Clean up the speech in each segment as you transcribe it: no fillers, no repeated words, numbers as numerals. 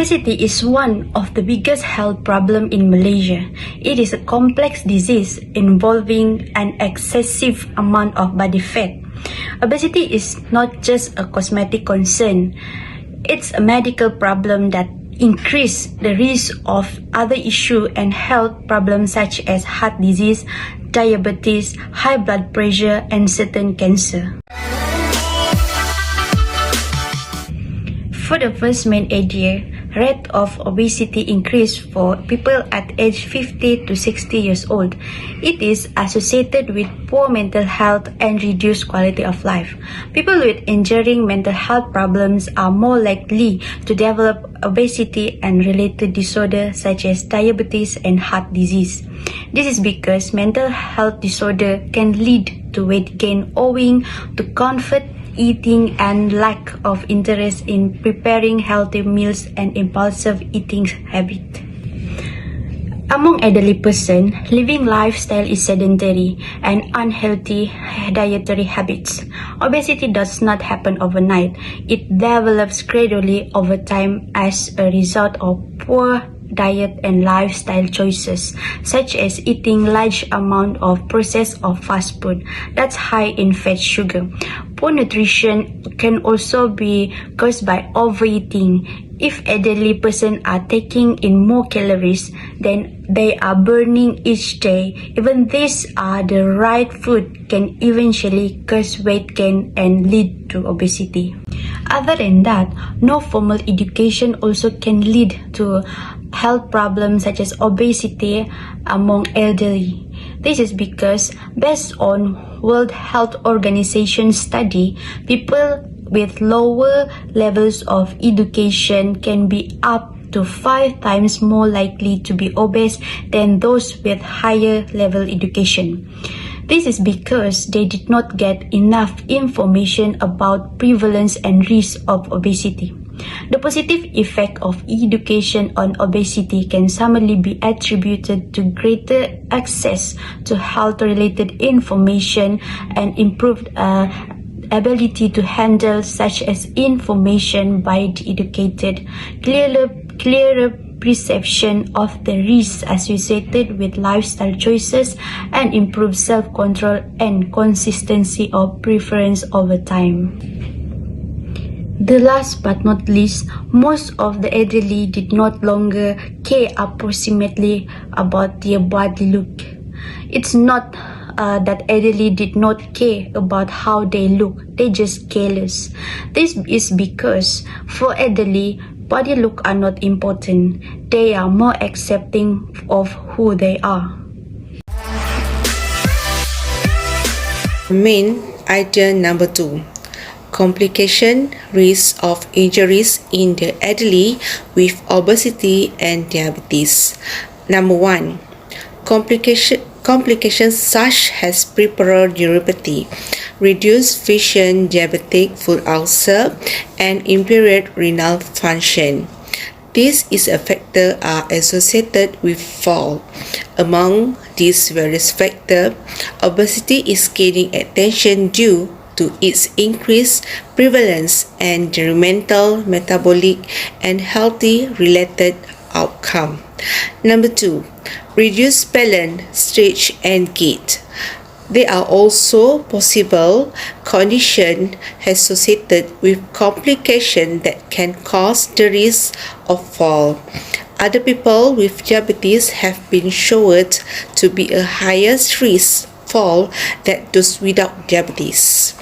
Obesity is one of the biggest health problems in Malaysia. It is a complex disease involving an excessive amount of body fat. Obesity is not just a cosmetic concern. It's a medical problem that increases the risk of other issues and health problems such as heart disease, diabetes, high blood pressure, and certain cancer. For the first main idea, rate of obesity increased for people at age 50 to 60 years old. It is associated with poor mental health and reduced quality of life. People with enduring mental health problems are more likely to develop obesity and related disorders such as diabetes and heart disease. This is because mental health disorder can lead to weight gain owing to comfort eating and lack of interest in preparing healthy meals and impulsive eating habit. Among elderly person, living lifestyle is sedentary and unhealthy dietary habits. Obesity does not happen overnight. It develops gradually over time as a result of poor diet and lifestyle choices, such as eating large amount of processed or fast food that's high in fat, sugar. Poor nutrition can also be caused by overeating. If elderly person are taking in more calories than they are burning each day, even these are the right food can eventually cause weight gain and lead to obesity. Other than that, no formal education also can lead to health problems such as obesity among elderly. This is because based on World Health Organization study, people with lower levels of education can be up to 5 times more likely to be obese than those with higher level education. This is because they did not get enough information about prevalence and risk of obesity. The positive effect of education on obesity can summarily be attributed to greater access to health-related information and improved ability to handle such as information by the educated, clearer perception of the risks associated with lifestyle choices, and improved self-control and consistency of preference over time. The last but not least, most of the elderly did not longer care approximately about their body look. It's not that elderly did not care about how they look, they just careless. This is because for elderly, body look are not important. They are more accepting of who they are. Main idea number 2. Complication risk of injuries in the elderly with obesity and diabetes. Number 1. Complications such as peripheral neuropathy, reduced vision, diabetic foot ulcer, and impaired renal function. These factors are associated with fall. Among these various factors, obesity is gaining attention due to its increased prevalence and detrimental metabolic and healthy related outcome. Number 2. Reduced balance, stretch, and gait. There are also possible conditions associated with complications that can cause the risk of fall. Other people with diabetes have been shown to be a higher risk fall than those without diabetes.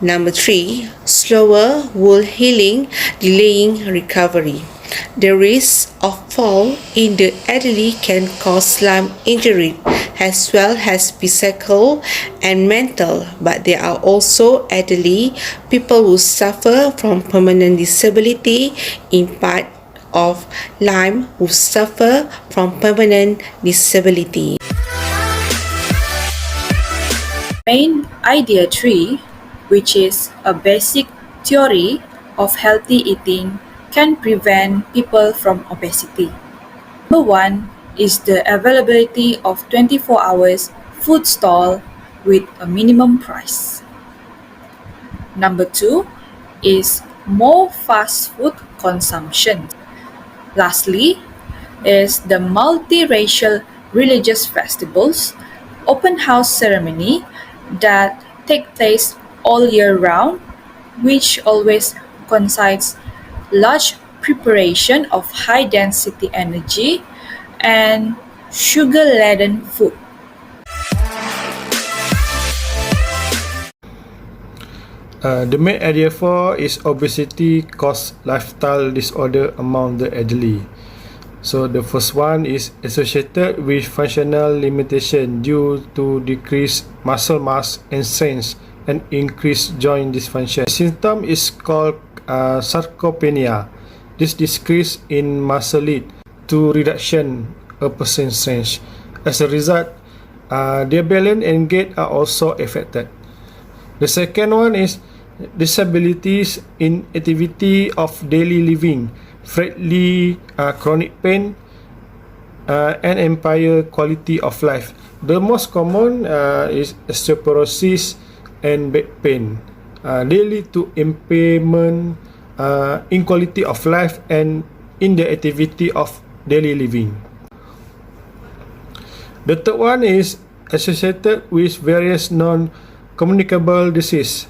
Number 3. Slower wound healing, delaying recovery. The risk of fall in the elderly can cause lung injury as well as physical and mental, but there are also elderly people who suffer from permanent disability, in part of Lyme who suffer from permanent disability. Main idea 3, which is a basic theory of healthy eating, can prevent people from obesity. Number 1 is the availability of 24 hours food stall with a minimum price. Number 2 is more fast food consumption. Lastly, is the multiracial religious festivals, open house ceremony that take place all year round, which always coincides large preparation of high density energy and sugar laden food. The main area 4 is obesity cause lifestyle disorder among the elderly. So the first one is associated with functional limitation due to decreased muscle mass and strength and increased joint dysfunction. The symptom is called sarcopenia. This decrease in muscle lead to reduction a person's strength. As a result, their balance and gait are also affected. The second one is disabilities in activity of daily living, frequently chronic pain, and impair quality of life. The most common is osteoporosis and back pain. They lead to impairment in quality of life and in the activity of daily living. The third one is associated with various non-communicable diseases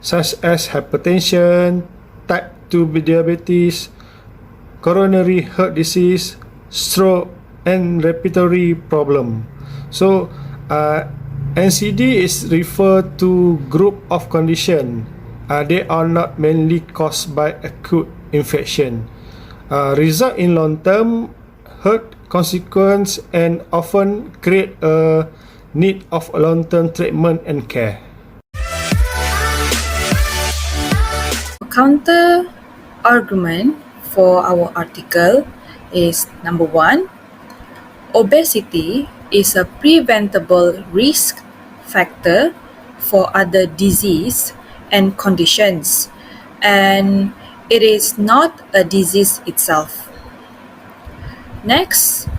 such as hypertension, type 2 diabetes, coronary heart disease, stroke, and respiratory problem. So, NCD is referred to group of condition. They are not mainly caused by acute infection. Result in long-term health consequence and often create a need of long-term treatment and care. Counter argument for our article is number 1, obesity is a preventable risk factor for other disease and conditions, and it is not a disease itself. Next,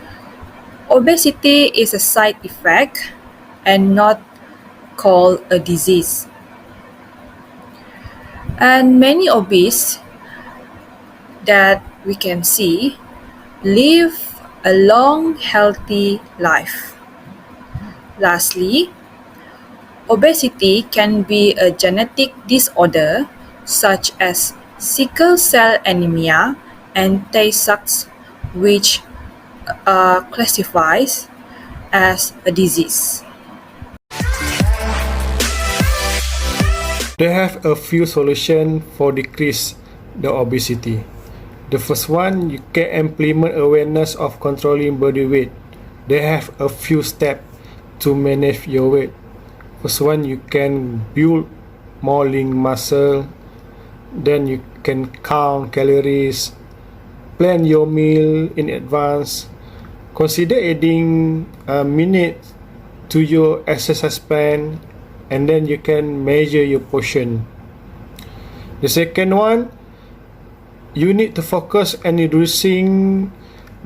obesity is a side effect and not called a disease. And many obese that we can see live a long, healthy life. Lastly, obesity can be a genetic disorder such as sickle cell anemia and Tay-Sachs, which are classified as a disease. They have a few solutions for decrease the obesity. The first one, you can implement awareness of controlling body weight. They have a few steps to manage your weight. First one, you can build more lean muscle. Then you can count calories, plan your meal in advance. Consider adding a minute to your exercise plan, and then you can measure your portion. The second one, you need to focus on reducing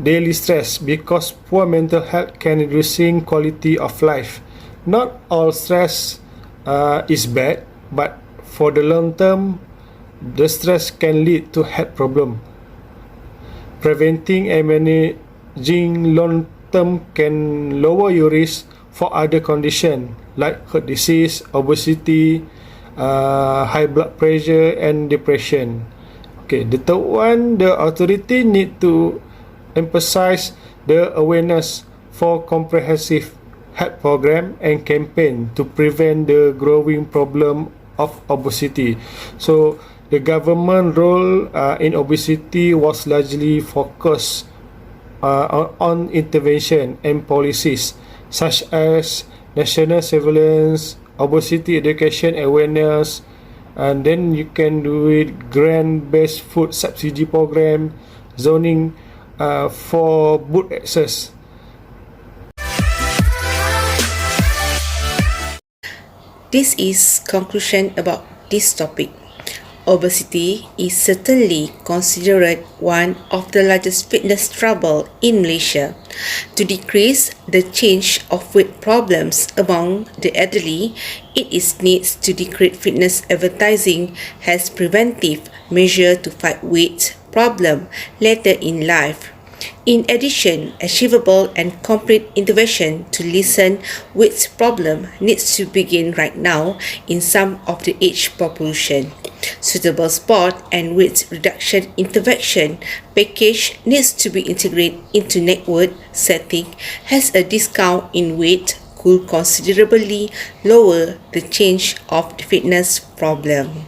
daily stress because poor mental health can reducing quality of life. Not all stress is bad, but for the long term, the stress can lead to health problem. Preventing and managing long term can lower your risk for other conditions like heart disease, obesity, high blood pressure, and depression. Okay, the third one, the authority need to emphasize the awareness for comprehensive health program and campaign to prevent the growing problem of obesity. So the government role in obesity was largely focused on intervention and policies such as national surveillance, obesity education awareness, and then you can do it grant-based food subsidy program, zoning for food access. This is conclusion about this topic. Obesity is certainly considered one of the largest fitness trouble in Malaysia. To decrease the change of weight problems among the elderly, it is needs to decrease fitness advertising as preventive measure to fight weight problem later in life. In addition, achievable and complete intervention to listen with problem needs to begin right now in some of the age population. Suitable sport and weight reduction intervention package needs to be integrated into network setting as a discount in weight could considerably lower the change of the fitness problem.